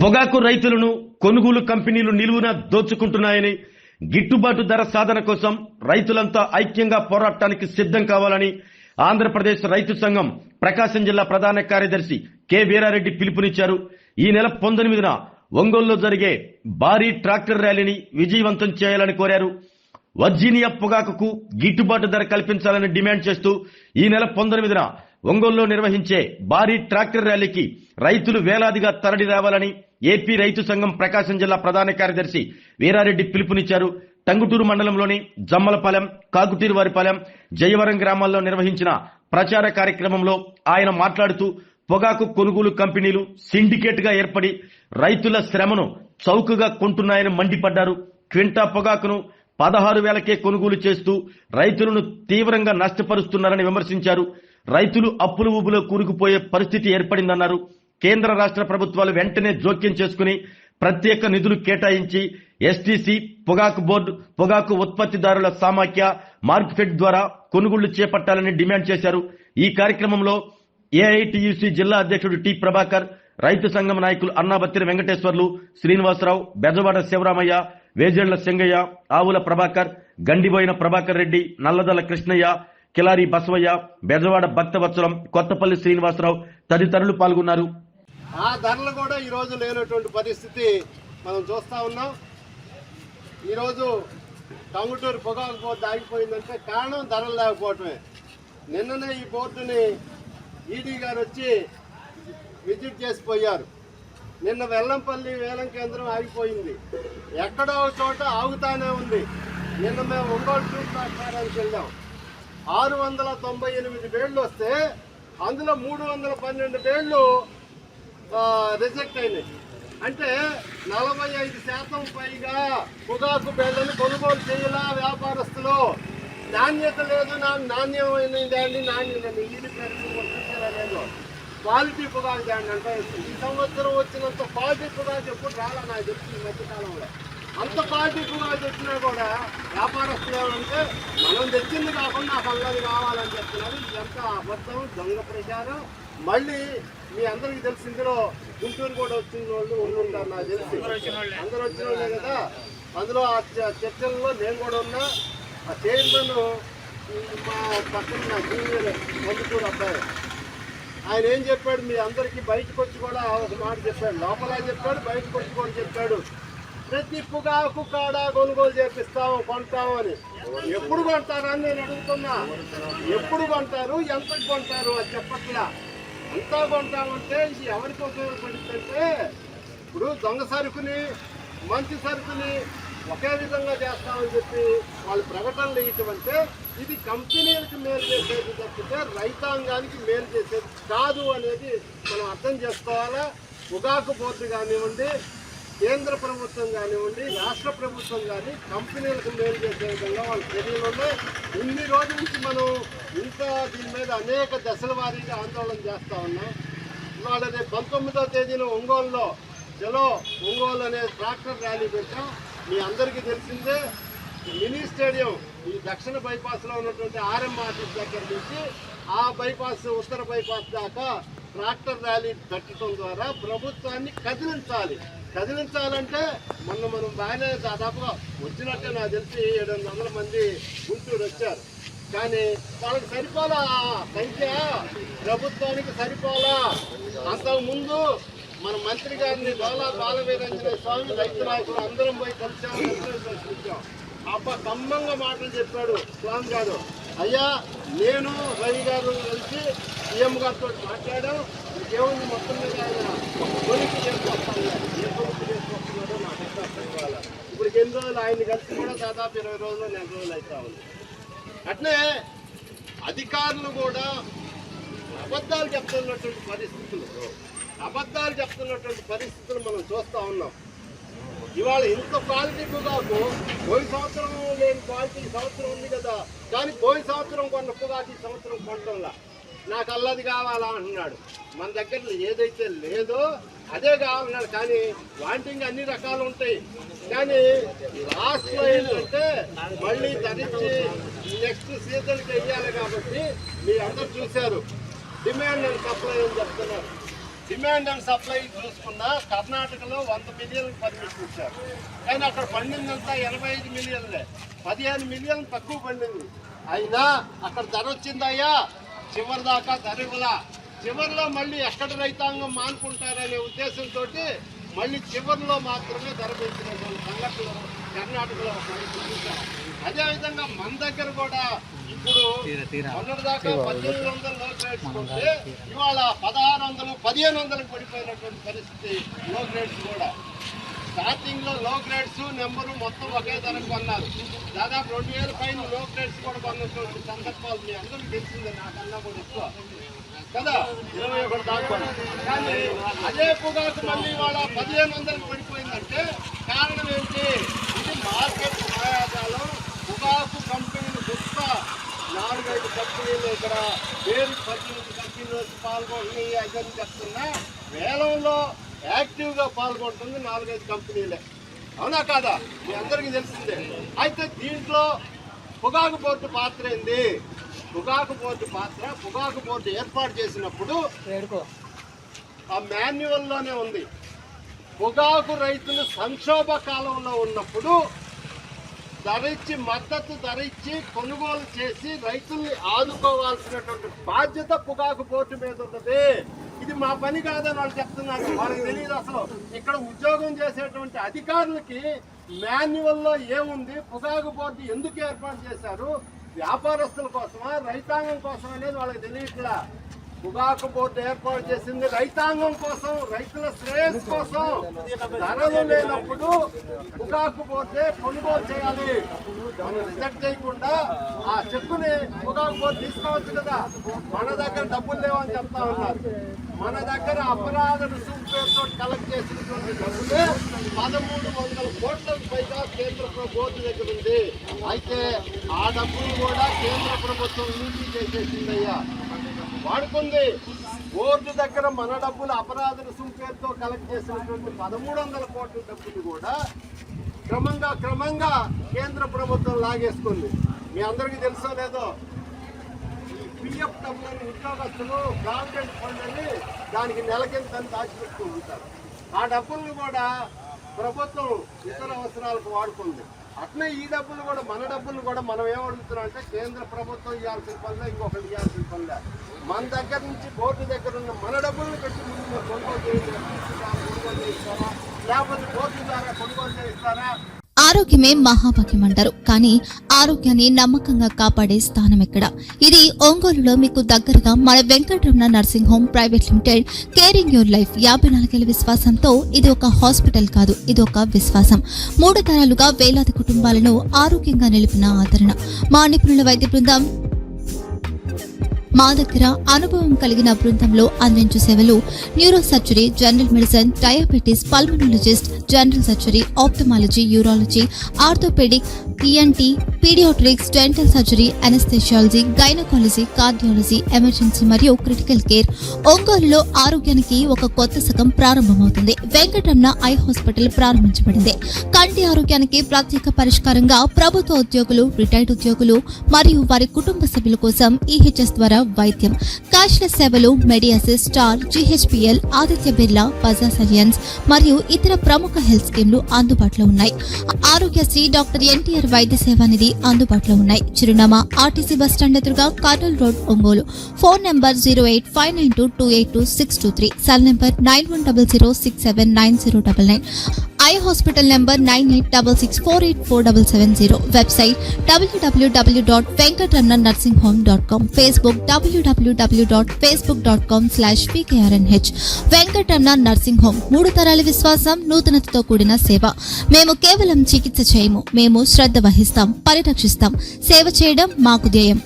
పొగాకు రైతులను కొనుగోలు కంపెనీలు నిలువున దోచుకుంటున్నాయని, గిట్టుబాటు ధర సాధన కోసం రైతులంతా ఐక్యంగా పోరాటానికి సిద్ధం కావాలని ఆంధ్రప్రదేశ్ రైతు సంఘం ప్రకాశం జిల్లా ప్రధాన కార్యదర్శి కె వీరారెడ్డి పిలుపునిచ్చారు. ఈ నెల 19న ఒంగోలులో జరిగే భారీ ట్రాక్టర్ ర్యాలీని విజయవంతం చేయాలని కోరారు. వర్జీనియా పొగాకుకు గిట్టుబాటు ధర కల్పించాలని డిమాండ్ చేస్తూ ఈ నెల 19న ఒంగోలులో నిర్వహించే భారీ ట్రాక్టర్ ర్యాలీకి రైతులు వేలాదిగా తరలి రావాలని ఏపీ రైతు సంఘం ప్రకాశం జిల్లా ప్రధాన కార్యదర్శి వీరారెడ్డి పిలుపునిచ్చారు. టంగుటూరు మండలంలోని జమ్మలపాలెం, కాకుతీరువారిపాలెం, జయవరం గ్రామాల్లో నిర్వహించిన ప్రచార కార్యక్రమంలో ఆయన మాట్లాడుతూ పొగాకు కొనుగోలు కంపెనీలు సిండికేట్ గా ఏర్పడి రైతుల శ్రమను చౌకగా కొంటున్నాయని మండిపడ్డారు. క్వింటా పొగాకును 16,000కే కొనుగోలు చేస్తూ రైతులను తీవ్రంగా నష్టపరుస్తున్నారని విమర్శించారు. రైతులు అప్పుల ఊబులో కూరుకుపోయే పరిస్థితి ఏర్పడిందన్నారు. కేంద్ర రాష్ట్ర ప్రభుత్వాలు వెంటనే జోక్యం చేసుకుని ప్రత్యేక నిధులు కేటాయించి ఎస్టీసీ, పొగాకు బోర్డు, పొగాకు ఉత్పత్తిదారుల సమాఖ్య, మార్కెట్ ద్వారా కొనుగోళ్లు చేపట్టాలని డిమాండ్ చేశారు. ఈ కార్యక్రమంలో ఏఐటియుసి జిల్లా అధ్యక్షుడు టి ప్రభాకర్, రైతు సంఘం నాయకులు అన్నాబత్తిన వెంకటేశ్వర్లు, శ్రీనివాసరావు, బెజవాడ శివరామయ్య, వేజేళ్ల సింగయ్య, ఆవుల ప్రభాకర్, గండిబోయిన ప్రభాకర్ రెడ్డి, నల్లదల కృష్ణయ్య, కిలారి బసవయ్య, బెజవాడ భక్తవత్సలం, కొత్తపల్లి శ్రీనివాసరావు తదితరులు పాల్గొన్నారు. ఆ ధరలు కూడా ఈరోజు లేనటువంటి పరిస్థితి మనం చూస్తా ఉన్నాం. ఈరోజు టంగుటూరు పొగాకు బోర్డు ఆగిపోయిందంటే కారణం ధరలు లేకపోవటమే. నిన్ననే ఈ బోర్డుని ఈడీ గారు వచ్చి విజిట్ చేసిపోయారు. నిన్న వెల్లంపల్లి వేలం కేంద్రం ఆగిపోయింది, ఎక్కడో చోట ఆగుతానే ఉంది. నిన్న మేము ఒంగోలు చూసి మాట్లాడడానికి వెళ్ళాం. 698 బేళ్లు వస్తే అందులో 312 బేళ్లు రిజెక్ట్ అయినాయి. అంటే 45% పైగా పొగాకు బేళ్లను కొనుగోలు చేయాలా వ్యాపారస్తులు. నాణ్యత లేదు, నాణ్యమైన దాన్ని లేదు, క్వాలిటీ పొగాకు దాన్ని అంటే ఈ సంవత్సరం వచ్చినంత క్వాలిటీ పొగాకు ఎప్పుడు రాలా నాకు తెలిసి ఈ మధ్యకాలంలో. అంత క్వాలిటీ పొగాకు వచ్చినా కూడా వ్యాపారస్తులు ఏమంటే మనం తెచ్చింది కాకుండా నాకు అల్లది కావాలని చెప్తున్నారు. ఇదంతా అబద్ధం, దొంగ ప్రచారం. మళ్ళీ మీ అందరికీ తెలిసి ఇందులో గుంటూరు కూడా వచ్చిన వాళ్ళు ఉండుంటారు నాకు తెలిసి. అందరూ వచ్చిన వాళ్ళే కదా. అందులో ఆ చర్చల్లో నేను కూడా ఉన్నా. ఆ చైర్మన్ మా పక్కన గుంటూరు అబ్బాయి, ఆయన ఏం చెప్పాడు, మీ అందరికీ బయటకు వచ్చి కూడా ఒక మాట చెప్పాడు. లోపల చెప్పాడు, బయటకు వచ్చి కూడా చెప్పాడు, ప్రతి పొగాకు కాడ కొనుగోలు చేపిస్తాము, కొంటాము అని. ఎప్పుడు కొంటారని నేను అడుగుతున్నా. ఎప్పుడు కొంటారు, ఎంతకు కొంటారు అది చెప్పట్లా. అంతా కొంటామంటే ఇది ఎవరికి ఉపయోగపడుతుందంటే, ఇప్పుడు దొంగ సరుకుని మంచి సరుకుని ఒకే విధంగా చేస్తామని చెప్పి వాళ్ళు ప్రకటనలు ఇవ్వటమంటే ఇది కంపెనీలకు మేలు చేసేది తప్పితే రైతాంగానికి మేలు చేసేది కాదు అనేది మనం అర్థం చేసుకోవాలా. పొగాకు బోర్డు కానివ్వండి, కేంద్ర ప్రభుత్వం కానివ్వండి, రాష్ట్ర ప్రభుత్వం కానీ కంపెనీలకు మేలు చేసే విధంగా వాళ్ళ చర్యలు ఉన్నాయి. ఇన్ని రోజుల నుంచి మనం ఇంకా దీని మీద అనేక దశల వారీగా ఆందోళన చేస్తూ ఉన్నాం. ఇవాళ 19వ తేదీన ఒంగోలులో చలో ఒంగోలు అనే ట్రాక్టర్ ర్యాలీ పెట్టాం. మీ అందరికీ తెలిసిందే, మినీ స్టేడియం ఈ దక్షిణ బైపాస్లో ఉన్నటువంటి ఆర్ఎంఆర్టీసీ దగ్గర నుంచి ఆ బైపాస్, ఉత్తర బైపాస్ దాకా ట్రాక్టర్ ర్యాలీ పెట్టడం ద్వారా ప్రభుత్వాన్ని కదిలించాలంటే మనం బాగానే దాదాపుగా వచ్చినట్టే నాకు తెలిసి 700 మంది గుంటూరు వచ్చారు. కానీ వాళ్ళకి సరిపోలా సంఖ్య, ప్రభుత్వానికి సరిపోలా. అంతకుముందు మన మంత్రి గారిని బాలవీరాంజనేయ స్వామి, రైతు నాయకులు అందరం పోయి కలిసాం. ఖమ్మంగా మాటలు చెప్పాడు స్వామి గారు. అయ్యా, నేను రవి గారు కలిసి సీఎం గారితో మాట్లాడాం. ఇంకేముంది, మొత్తం మీద ఆయన కొనుక్కు చేసుకొస్తాను. ఏ కొనుక్కు చేసుకొస్తున్నాడో నాకు అర్థం కావాలి. ఇప్పుడు ఎన్ని రోజులు ఆయన్ని కలిసి కూడా దాదాపు 20 రోజులు, 4 రోజులు అవుతా ఉంది. అట్లే అధికారులు కూడా అబద్ధాలు చెప్తున్నటువంటి పరిస్థితులు మనం చూస్తూ ఉన్నాం. ఇవాళ ఇంత క్వాలిటీ పొగాకు పోయిన సంవత్సరం లేని క్వాలిటీ ఈ సంవత్సరం ఉంది కదా. కానీ పోయిన సంవత్సరం కొన్న పొగాకు ఈ సంవత్సరం కొనడంలా నాకు అల్లది కావాలా అంటున్నాడు. మన దగ్గర ఏదైతే లేదో అదే కావాలన్నాడు. కానీ వాంటింగ్ అన్ని రకాలు ఉంటాయి. కానీ లాస్ట్లో ఏంటంటే మళ్ళీ ధరించి నెక్స్ట్ సీజన్కి వెయ్యాలి. కాబట్టి మీరు అందరూ చూశారు, డిమాండ్ అండ్ సప్లై అని చెప్తున్నారు. డిమాండ్ అండ్ సప్లై చూసుకున్నా కర్ణాటకలో 100 మిలియన్లకు పర్మిషన్ ఇచ్చారు, కానీ అక్కడ పండిందంతా 85 మిలియన్లే, 15 మిలియన్ తక్కువ పండింది. అయినా అక్కడ ధర వచ్చిందయ్యా, చివరి దాకా ధర ఇవ్వలా. చివరిలో మళ్ళీ ఎక్కడ రైతాంగం మానుకుంటారనే ఉద్దేశంతో మళ్ళీ చివరిలో మాత్రమే ధర పెంచినటువంటి సంఘటనలు కర్ణాటకలో చూసాం. అదేవిధంగా మన దగ్గర కూడా ఇప్పుడు మొన్నటిదాకా 1800 లో గ్రేడ్స్ కొంటే ఇవాళ 1600, 1500కు పడిపోయినటువంటి పరిస్థితి లో గ్రేడ్స్ కూడా. స్టార్టింగ్ లో లో గ్రేడ్స్ నెంబరు మొత్తం ఒకే ధరకు కొన్నారు. దాదాపు 2000 పైన లో గ్రేడ్స్ కూడా కొన్నటువంటి సందర్భాలు మీ అందరికీ తెలిసిందే, నాకన్నా కూడా ఎక్కువ కదా, 21 దాకా. కానీ అదే పొగాకు మళ్ళీ ఇవాళ 1500కు పడిపోయిందంటే కారణం ఏంటి? ఇది మార్కెట్ మాయాజాలం. పొగాకు కంపెనీలు గొప్ప 4-5 కంపెనీలు ఇక్కడ వేరు 18 కంపెనీలు వచ్చి పాల్గొంటున్నాయి అని చెప్తున్నా. వేలంలో యాక్టివ్గా పాల్గొంటుంది 4-5 కంపెనీలే, అవునా కాదా? మీ అందరికీ తెలిసిందే. అయితే దీంట్లో పొగాకు బోర్డు పాత్ర ఏంది? పొగాకు బోర్డు ఏర్పాటు చేసినప్పుడు ఆ మాన్యువల్లోనే ఉంది. పొగాకు రైతులు సంక్షోభ కాలంలో ఉన్నప్పుడు మద్దతు ధర ఇచ్చి కొనుగోలు చేసి రైతుల్ని ఆదుకోవాల్సినటువంటి బాధ్యత పొగాకు బోర్డు మీద ఉన్నది. ఇది మా పని కాదని వాళ్ళు చెప్తున్నారు, వాళ్ళకి తెలియదు అసలు. ఇక్కడ ఉద్యోగం చేసేటువంటి అధికారులకి మాన్యువల్లో ఏముంది, పొగాకు బోర్డు ఎందుకు ఏర్పాటు చేశారు, వ్యాపారస్తుల కోసమా రైతాంగం కోసం అనేది వాళ్ళకి తెలియట్లా. పొగాకు బోర్డు ఏర్పాటు చేసింది రైతాంగం కోసం, రైతుల శ్రేయస్సు కోసం. ధరలు లేనప్పుడు పొగాకు బోర్డే కొనుగోలు చేయాలి. మనం రిజెక్ట్ చేయకుండా ఆ చెక్కుని పొగాకు బోర్డు తీసుకోవచ్చు కదా. మన దగ్గర డబ్బులు లేవని చెప్తా ఉన్నారు. మన దగ్గర అపరాధ రుసుము పేరుతో కలెక్ట్ చేసినటువంటి డబ్బులే 1300 కోట్లకు పైగా కేంద్ర బోర్డు దగ్గర ఉంది. అయితే ఆ డబ్బులు కూడా కేంద్ర ప్రభుత్వం లూటీ చేసేసిందయ్యా, వాడుకుంది. బోర్డు దగ్గర మన డబ్బులు అపరాధ రుసుము పేరుతో కలెక్ట్ చేసినటువంటి 1300 కోట్ల డబ్బులు కూడా క్రమంగా కేంద్ర ప్రభుత్వం లాగేసుకుంది. మీ అందరికీ తెలుసో లేదో, పిఎఫ్ డబ్బులని ఉద్యోగస్తులు ప్రావిడెంట్ ఫండ్ అని దానికి నెలకింత దాచిపెట్టుతూ ఉంటారు. ఆ డబ్బులను కూడా ప్రభుత్వం ఇతర అవసరాలకు వాడుకుంది. అట్లే ఈ డబ్బులు కూడా, మన డబ్బులు కూడా మనం ఏమడుగుతున్నాం అంటే కేంద్ర ప్రభుత్వం ఇవ్వాల్సిన పనిలే, ఇంకొకటి ఇవ్వాల్సిన పనిలే. మన దగ్గర నుంచి బోర్డు దగ్గర ఉన్న మన డబ్బులను పెట్టి ముందు కొనుగోలు చేయిస్తారా, లేకపోతే బోర్డు ద్వారా కొనుగోలు చేయిస్తారా? ఆరోగ్యమే మహాభాగ్యం అంటారు, కానీ ఆరోగ్యాన్ని నమ్మకంగా కాపాడే స్థానం ఎక్కడ? ఇది ఒంగోలులో మీకు దగ్గరగా మన Venkataramana nursing home private limited. Caring your life 54 ఏళ్ల విశ్వాసంతో ఇది ఒక హాస్పిటల్ కాదు, ఇది ఒక విశ్వాసం. 3 తరాలుగా వేలాది కుటుంబాలను ఆరోగ్యంగా నిలిపిన ఆదరణ. మా నిపుణుల వైద్య బృందం మా దగ్గర అనుభవం కలిగిన బృందంలో అందించే సేవలు: neuro surgery, general medicine, diabetes, pulmonologist, general surgery, ophthalmology, urology, orthopaedic, ENT, paediatrics, dental surgery, anaesthesiology, gynaecology, cardiology, emergency మరియు క్రిటికల్ కేర్. ఒంగోలులో ఆరోగ్యానికి ఒక కొత్త శకం ప్రారంభమవుతుంది. వెంకటరమణ ఐ హాస్పిటల్ ప్రారంభించబడింది. కంటి ఆరోగ్యానికి ప్రత్యేక పరిష్కారంగా ప్రభుత్వ ఉద్యోగులు, రిటైర్డ్ ఉద్యోగులు మరియు వారి కుటుంబ సభ్యుల కోసం ఈహెచ్ఎస్ ద్వారా వైద్యం. క్యాష్లెస్ సేవలు మెడియాసిస్, స్టార్, జీహెచ్పీఎల్, ఆదిత్య బిర్లా, బజాజ్ అలియన్స్ మరియు ఇతర ప్రముఖ హెల్త్ స్కీమ్లు అందుబాటులో ఉన్నాయి. ఆరోగ్యశ్రీ, డాక్టర్ ఎన్టీఆర్ వైద్య సేవానిధి అందుబాటులో ఉన్నాయి. చిరునామా ఆర్టీసీ బస్టాండ్ ఎదురుగా, Kurnool road, Ongole. Phone number 08592282623, cell number 9100679099. Eye hospital number 9866484770. Website www.venkatramanarsinghome.com. Facebook www.facebook.com/vkrnh. Venkataramana nursing home, 3 తరాల విశ్వాసం, నూతనతతో కూడిన సేవ. మేము కేవలం చికిత్స చేయము, మేము శ్రద్ధ వహిస్తాం, పరిరక్షిస్తాం. సేవ చేయడం మాకు ధ్యేయం.